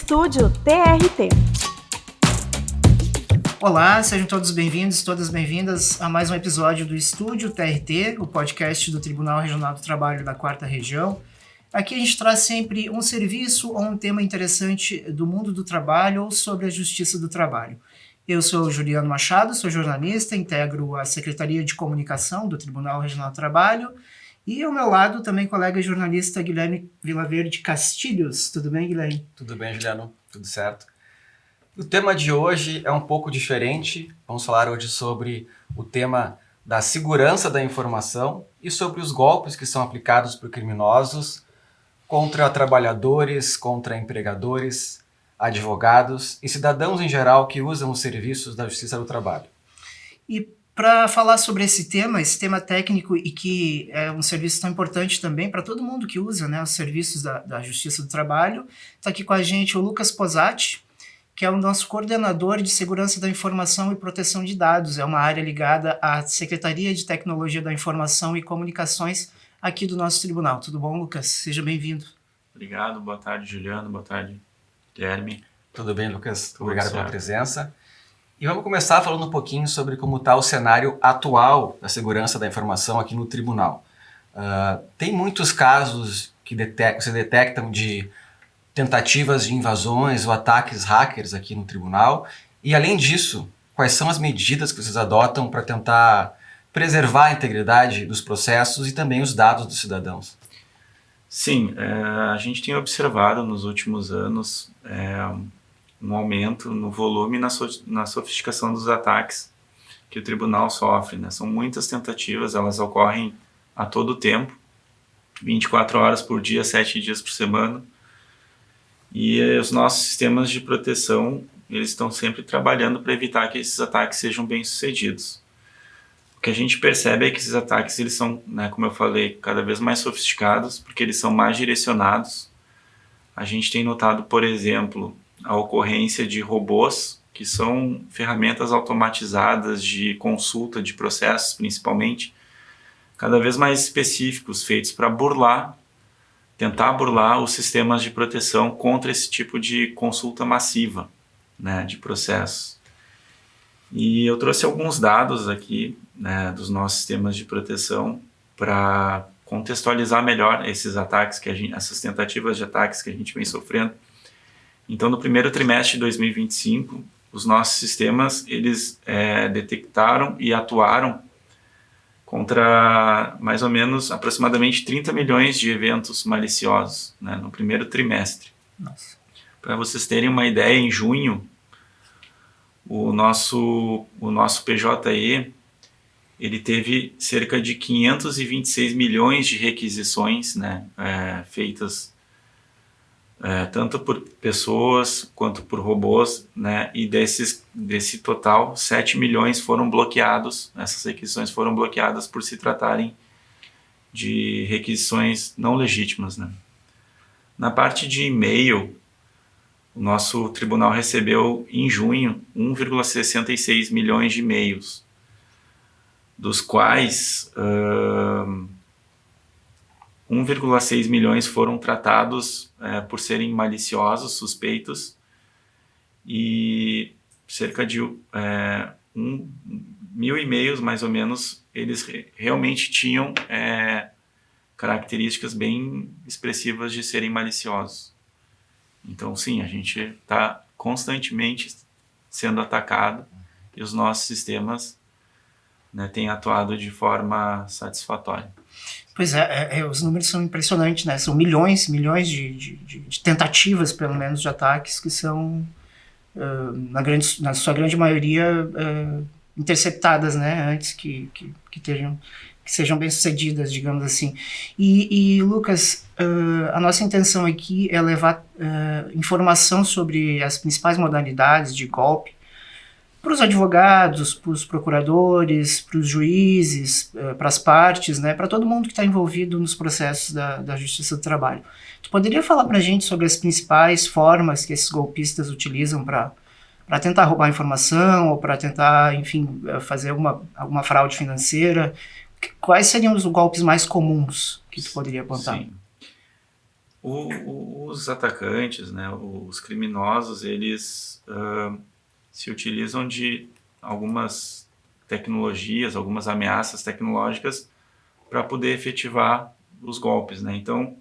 Estúdio TRT. Olá, sejam todos bem-vindos, todas bem-vindas a mais um episódio do Estúdio TRT, o podcast do Tribunal Regional do Trabalho da 4ª Região. Aqui a gente traz sempre um serviço ou um tema interessante do mundo do trabalho ou sobre a justiça do trabalho. Eu sou Juliano Machado, sou jornalista, integro a Secretaria de Comunicação do Tribunal Regional do Trabalho e ao meu lado também colega jornalista Guilherme Vilaverde Castilhos. Tudo bem, Guilherme? Tudo bem, Juliano, tudo certo. O tema de hoje é um pouco diferente. Vamos falar hoje sobre o tema da segurança da informação e sobre os golpes que são aplicados por criminosos contra trabalhadores, contra empregadores, advogados e cidadãos em geral que usam os serviços da Justiça do Trabalho. E para falar sobre esse tema técnico e que é um serviço tão importante também para todo mundo que usa, né, os serviços da Justiça do Trabalho, está aqui com a gente o Lucas Posati, que é o nosso coordenador de Segurança da Informação e Proteção de Dados. É uma área ligada à Secretaria de Tecnologia da Informação e Comunicações aqui do nosso tribunal. Tudo bom, Lucas? Seja bem-vindo. Obrigado, boa tarde, Juliano, boa tarde, Guilherme. Tudo bem, Lucas? Tudo Obrigado certo. pela presença. E vamos começar falando um pouquinho sobre como está o cenário atual da segurança da informação aqui no tribunal. Tem muitos casos que se detectam de tentativas de invasões ou ataques hackers aqui no tribunal. E, além disso, quais são as medidas que vocês adotam para tentar preservar a integridade dos processos e também os dados dos cidadãos? Sim, a gente tem observado nos últimos anos um aumento no volume e na sofisticação dos ataques que o tribunal sofre, né? São muitas tentativas, elas ocorrem a todo tempo, 24 horas por dia, 7 dias por semana. E os nossos sistemas de proteção, eles estão sempre trabalhando para evitar que esses ataques sejam bem-sucedidos. O que a gente percebe é que esses ataques, eles são, né, como eu falei, cada vez mais sofisticados, porque eles são mais direcionados. A gente tem notado, por exemplo, a ocorrência de robôs, que são ferramentas automatizadas de consulta de processos, principalmente, cada vez mais específicos, feitos para tentar burlar os sistemas de proteção contra esse tipo de consulta massiva, né, de processos. E eu trouxe alguns dados aqui, né, dos nossos sistemas de proteção para contextualizar melhor esses ataques, essas tentativas de ataques que a gente vem sofrendo. Então, no primeiro trimestre de 2025, os nossos sistemas eles detectaram e atuaram contra mais ou menos aproximadamente 30 milhões de eventos maliciosos, né, no primeiro trimestre. Para vocês terem uma ideia, em junho, o nosso PJE ele teve cerca de 526 milhões de requisições, né, feitas tanto por pessoas quanto por robôs, né, e desse total, 7 milhões foram bloqueados, essas requisições foram bloqueadas por se tratarem de requisições não legítimas, né. Na parte de e-mail, o nosso tribunal recebeu em junho 1,66 milhões de e-mails, dos quais 1,6 milhões foram tratados por serem maliciosos, suspeitos, e cerca de 1.000 e-mails, mais ou menos, eles realmente tinham características bem expressivas de serem maliciosos. Então, sim, a gente está constantemente sendo atacado e os nossos sistemas, né, têm atuado de forma satisfatória. Pois os números são impressionantes, né? São milhões de tentativas, pelo menos, de ataques que são, na sua grande maioria, interceptadas, né? Antes que sejam bem-sucedidas, digamos assim. E Lucas, a nossa intenção aqui é levar informação sobre as principais modalidades de golpe para os advogados, para os procuradores, para os juízes, para as partes, né, para todo mundo que está envolvido nos processos da Justiça do Trabalho. Tu poderia falar para a gente sobre as principais formas que esses golpistas utilizam para tentar roubar informação ou para tentar, enfim, fazer alguma fraude financeira? Quais seriam os golpes mais comuns que tu poderia apontar? Sim. Os atacantes, né, os criminosos, eles se utilizam de algumas tecnologias, algumas ameaças tecnológicas para poder efetivar os golpes, né? Então,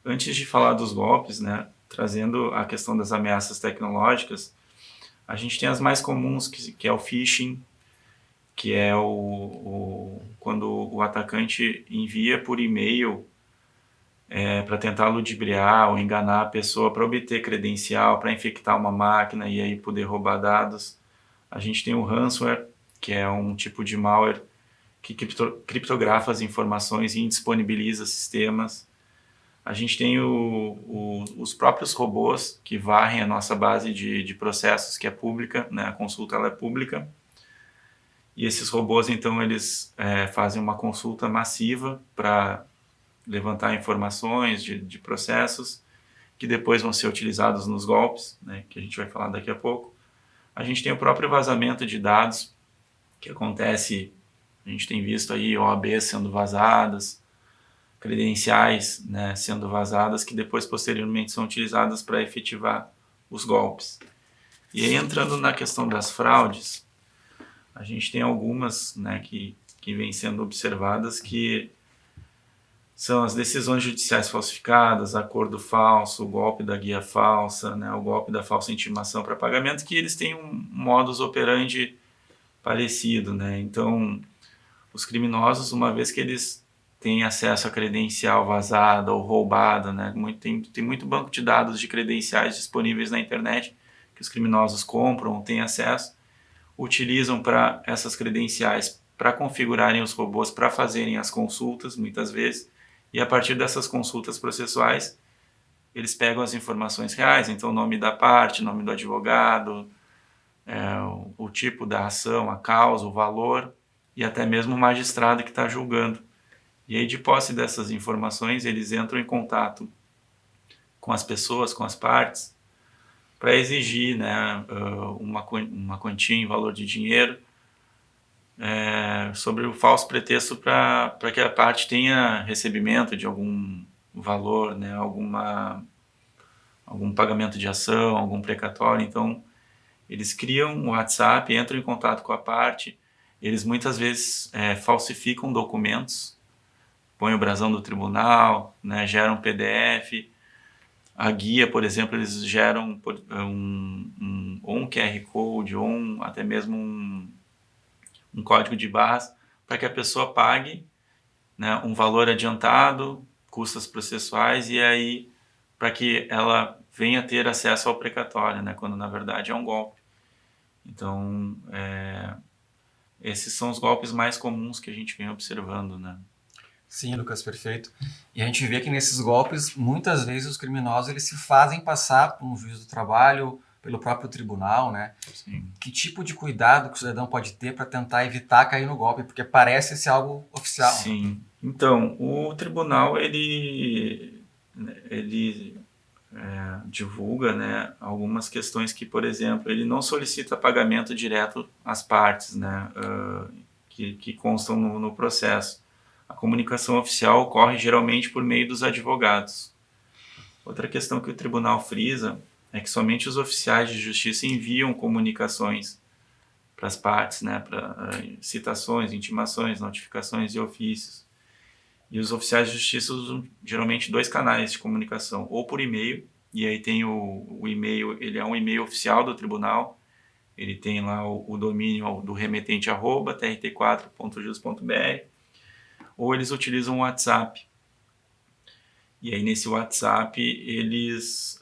antes de falar dos golpes, né, trazendo a questão das ameaças tecnológicas, a gente tem as mais comuns, que é o phishing, que é quando o atacante envia por e-mail para tentar ludibriar ou enganar a pessoa para obter credencial, para infectar uma máquina e aí poder roubar dados. A gente tem o ransomware, que é um tipo de malware que criptografa as informações e indisponibiliza sistemas. A gente tem os próprios robôs que varrem a nossa base de processos, que é pública, né? A consulta ela é pública. E esses robôs, então, eles fazem uma consulta massiva para levantar informações de processos que depois vão ser utilizados nos golpes, né, que a gente vai falar daqui a pouco. A gente tem o próprio vazamento de dados, que acontece, a gente tem visto aí OABs sendo vazadas, credenciais, né, sendo vazadas, que depois, posteriormente, são utilizadas para efetivar os golpes. E aí, entrando na questão das fraudes, a gente tem algumas, né, que vêm sendo observadas, que são as decisões judiciais falsificadas, acordo falso, o golpe da guia falsa, né, o golpe da falsa intimação para pagamento, que eles têm um modus operandi parecido, né? Então, os criminosos, uma vez que eles têm acesso a credencial vazada ou roubada, né, tem muito banco de dados de credenciais disponíveis na internet que os criminosos compram, têm acesso, utilizam para essas credenciais para configurarem os robôs para fazerem as consultas, muitas vezes. E a partir dessas consultas processuais, eles pegam as informações reais, então o nome da parte, nome do advogado, o tipo da ação, a causa, o valor e até mesmo o magistrado que está julgando. E aí, de posse dessas informações, eles entram em contato com as pessoas, com as partes, para exigir, né, uma quantia em valor de dinheiro, sobre o falso pretexto para que a parte tenha recebimento de algum valor, né, algum pagamento de ação, algum precatório. Então, eles criam um WhatsApp, entram em contato com a parte, eles muitas vezes falsificam documentos, põem o brasão do tribunal, né, geram PDF. A guia, por exemplo, eles geram um QR Code ou até mesmo um código de barras para que a pessoa pague, né, um valor adiantado, custas processuais, e aí para que ela venha ter acesso ao precatório, né, quando na verdade é um golpe. Então, esses são os golpes mais comuns que a gente vem observando, né? Sim, Lucas, perfeito. E a gente vê que nesses golpes, muitas vezes os criminosos eles se fazem passar por um juiz do trabalho, pelo próprio tribunal, né? Sim. Que tipo de cuidado que o cidadão pode ter para tentar evitar cair no golpe? Porque parece ser algo oficial. Sim. Né? Então, o tribunal, ele divulga, né, algumas questões que, por exemplo, ele não solicita pagamento direto às partes, né, que constam no processo. A comunicação oficial ocorre geralmente por meio dos advogados. Outra questão que o tribunal frisa é que somente os oficiais de justiça enviam comunicações para as partes, né, para citações, intimações, notificações e ofícios. E os oficiais de justiça usam geralmente 2 canais de comunicação, ou por e-mail, e aí tem o e-mail, ele é um e-mail oficial do tribunal, ele tem lá o domínio do remetente @trt4.jus.br, ou eles utilizam o WhatsApp. E aí nesse WhatsApp, eles,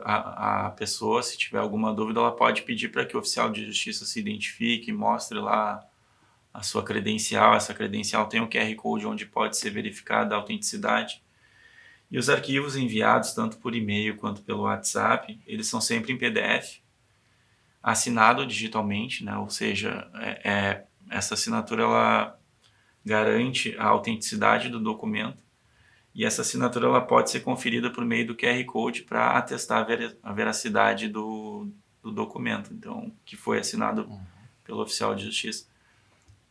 a pessoa, se tiver alguma dúvida, ela pode pedir para que o oficial de justiça se identifique, mostre lá a sua credencial. Essa credencial tem um QR Code onde pode ser verificada a autenticidade. E os arquivos enviados, tanto por e-mail quanto pelo WhatsApp, eles são sempre em PDF, assinado digitalmente, né? Ou seja, essa assinatura ela garante a autenticidade do documento, e essa assinatura ela pode ser conferida por meio do QR Code para atestar a veracidade do documento, então, que foi assinado pelo oficial de justiça.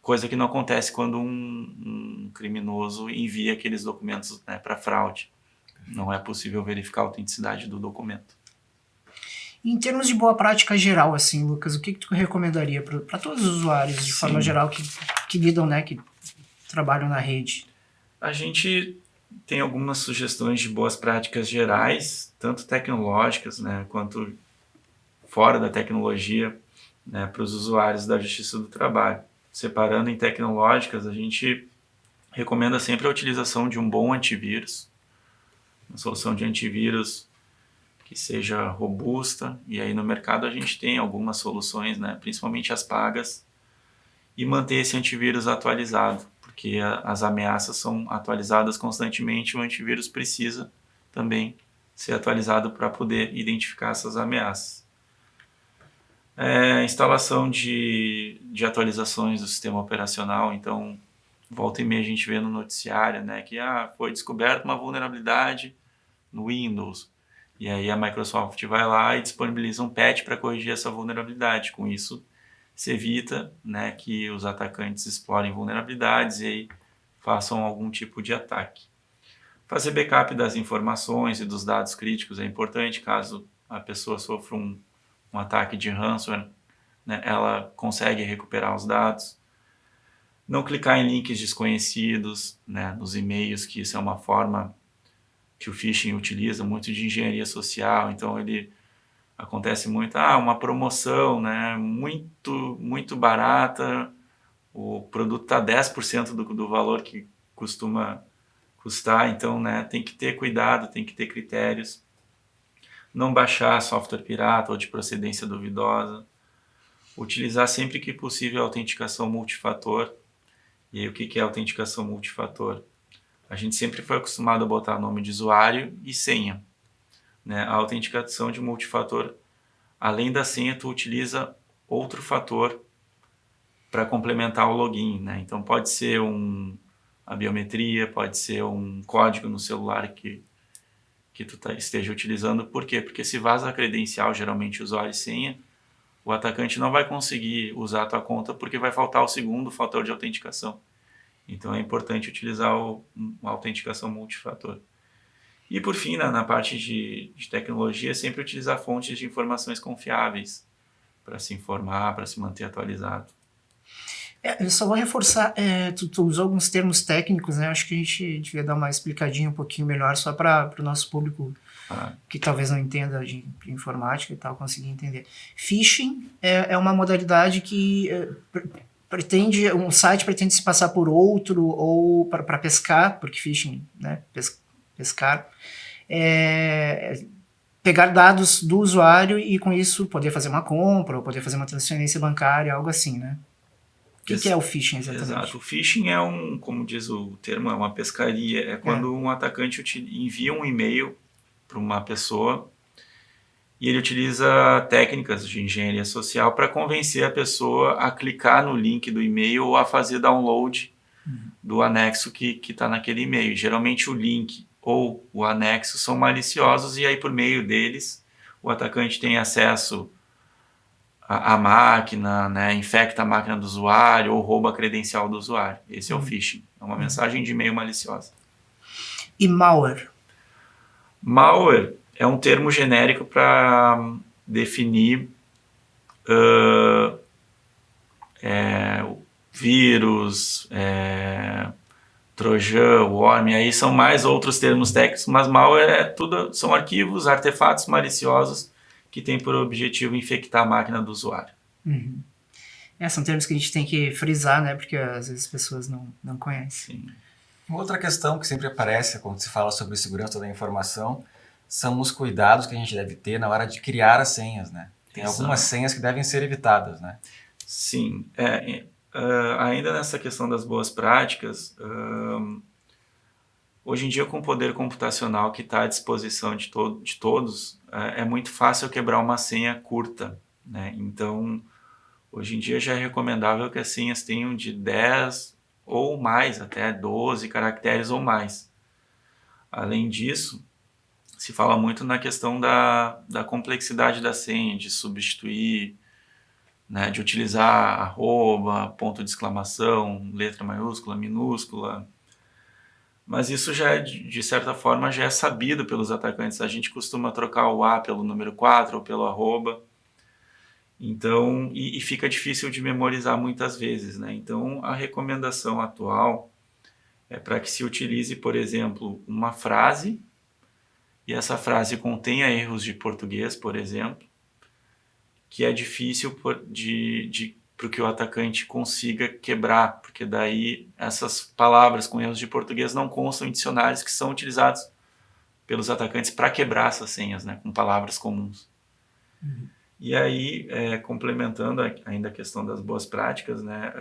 Coisa que não acontece quando um criminoso envia aqueles documentos, né, para fraude. não é possível verificar a autenticidade do documento. Em termos de boa prática geral, assim, Lucas, o que tu recomendaria para todos os usuários, de forma geral, que lidam, né, que trabalham na rede? A gente tem algumas sugestões de boas práticas gerais, tanto tecnológicas, né, quanto fora da tecnologia, né, para os usuários da Justiça do Trabalho. Separando em tecnológicas, a gente recomenda sempre a utilização de um bom antivírus, uma solução de antivírus que seja robusta, e aí no mercado a gente tem algumas soluções, né, principalmente as pagas, e manter esse antivírus atualizado, porque as ameaças são atualizadas constantemente, o antivírus precisa também ser atualizado para poder identificar essas ameaças. Instalação de atualizações do sistema operacional, então volta e meia a gente vê no noticiário, né, que foi descoberta uma vulnerabilidade no Windows, e aí a Microsoft vai lá e disponibiliza um patch para corrigir essa vulnerabilidade. Com isso, se evita, né, que os atacantes explorem vulnerabilidades e aí façam algum tipo de ataque. Fazer backup das informações e dos dados críticos é importante, caso a pessoa sofra um ataque de ransomware, né, ela consegue recuperar os dados. Não clicar em links desconhecidos, né, nos e-mails, que isso é uma forma que o phishing utiliza muito de engenharia social, então ele acontece muito, uma promoção, né, muito barata, o produto está 10% do valor que costuma custar, então, né, tem que ter cuidado, tem que ter critérios. Não baixar software pirata ou de procedência duvidosa. Utilizar sempre que possível a autenticação multifator. E aí, o que é autenticação multifator? A gente sempre foi acostumado a botar nome de usuário e senha, né? A autenticação de multifator, além da senha, tu utiliza outro fator para complementar o login, né? Então pode ser a biometria, pode ser um código no celular que tu esteja utilizando. Por quê? Porque se vaza a credencial, geralmente usuário e senha, o atacante não vai conseguir usar a tua conta porque vai faltar o segundo fator de autenticação. Então é importante utilizar uma autenticação multifator. E por fim, na parte de tecnologia, sempre utilizar fontes de informações confiáveis para se informar, para se manter atualizado. Eu só vou reforçar, tu usou alguns termos técnicos, né? Acho que a gente devia dar uma explicadinha um pouquinho melhor só para o nosso público que talvez não entenda de informática e tal, conseguir entender. Phishing é uma modalidade que um site pretende se passar por outro ou para pescar, porque phishing, né? Pescar. Pegar dados do usuário e com isso poder fazer uma compra ou poder fazer uma transferência bancária, algo assim, né? O que é o phishing exatamente? Exato. O phishing como diz o termo, é uma pescaria. É quando um atacante envia um e-mail para uma pessoa e ele utiliza técnicas de engenharia social para convencer a pessoa a clicar no link do e-mail ou a fazer download do anexo que está naquele e-mail. Geralmente o link ou o anexo são maliciosos e aí por meio deles o atacante tem acesso a máquina, né, infecta a máquina do usuário ou rouba a credencial do usuário. Esse é o phishing. É uma mensagem de e-mail maliciosa. E malware? Malware é um termo genérico para definir vírus, trojan, worm, aí são mais outros termos técnicos, mas malware são arquivos, artefatos maliciosos que têm por objetivo infectar a máquina do usuário. Uhum. São termos que a gente tem que frisar, né? Porque às vezes as pessoas não conhecem. Sim. Outra questão que sempre aparece quando se fala sobre segurança da informação são os cuidados que a gente deve ter na hora de criar as senhas, né? Tem algumas senhas que devem ser evitadas, né? Sim. Ainda nessa questão das boas práticas, hoje em dia com o poder computacional que está à disposição de todos, é muito fácil quebrar uma senha curta, né? Então, hoje em dia já é recomendável que as senhas tenham de 10 ou mais, até 12 caracteres ou mais. Além disso, se fala muito na questão da complexidade da senha, de substituir, né, de utilizar arroba, ponto de exclamação, letra maiúscula, minúscula. Mas isso já é, de certa forma, já é sabido pelos atacantes. A gente costuma trocar o A pelo número 4 ou pelo arroba. Então, e fica difícil de memorizar muitas vezes, né? Então, a recomendação atual é para que se utilize, por exemplo, uma frase, e essa frase contenha erros de português, por exemplo, que é difícil para que o atacante consiga quebrar, porque daí essas palavras com erros de português não constam em dicionários que são utilizados pelos atacantes para quebrar essas senhas, né, com palavras comuns. Uhum. E aí, complementando ainda a questão das boas práticas, né,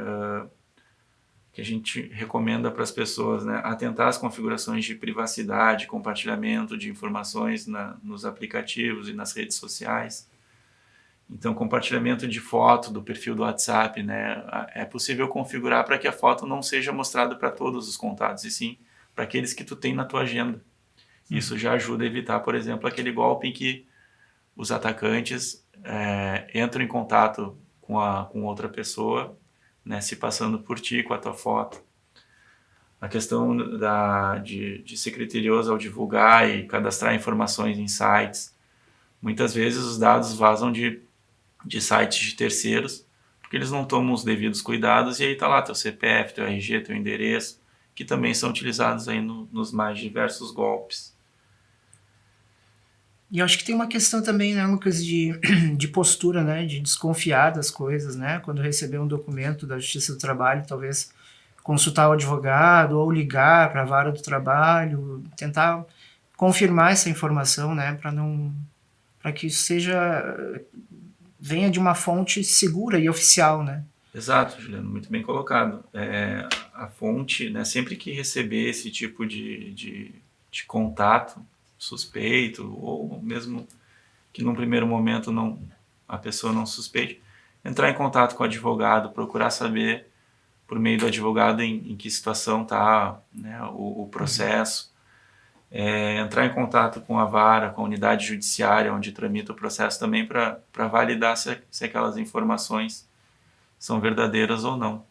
que a gente recomenda para as pessoas, né, atentar às configurações de privacidade, compartilhamento de informações nos aplicativos e nas redes sociais. Então, compartilhamento de foto do perfil do WhatsApp, né, é possível configurar para que a foto não seja mostrada para todos os contatos, e sim para aqueles que tu tem na tua agenda. Isso já ajuda a evitar, por exemplo, aquele golpe em que os atacantes entram em contato com outra pessoa, né, se passando por ti, com a tua foto. A questão de ser criterioso ao divulgar e cadastrar informações em sites. Muitas vezes os dados vazam de sites de terceiros, porque eles não tomam os devidos cuidados, e aí está lá teu CPF, teu RG, teu endereço, que também são utilizados aí nos mais diversos golpes. E eu acho que tem uma questão também, né, Lucas, de postura, né, de desconfiar das coisas, né, quando receber um documento da Justiça do Trabalho, talvez consultar o advogado ou ligar para a vara do trabalho, tentar confirmar essa informação, né, para que isso venha de uma fonte segura e oficial, né. Exato, Juliano, muito bem colocado. A fonte, né, sempre que receber esse tipo de contato suspeito, ou mesmo que num primeiro momento a pessoa não suspeite, entrar em contato com o advogado, procurar saber por meio do advogado em que situação está, né, o processo, entrar em contato com a vara, com a unidade judiciária onde tramita o processo também para validar se aquelas informações são verdadeiras ou não.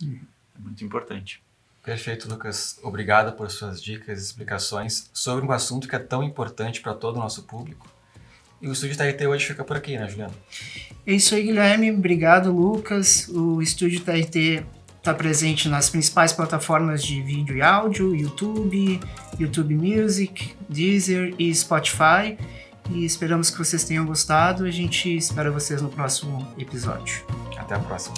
É muito importante. Perfeito, Lucas. Obrigado por suas dicas e explicações sobre um assunto que é tão importante para todo o nosso público. E o Estúdio TRT hoje fica por aqui, né, Juliano? É isso aí, Guilherme. Obrigado, Lucas. O Estúdio TRT está presente nas principais plataformas de vídeo e áudio, YouTube Music, Deezer e Spotify. E esperamos que vocês tenham gostado. A gente espera vocês no próximo episódio. Até a próxima.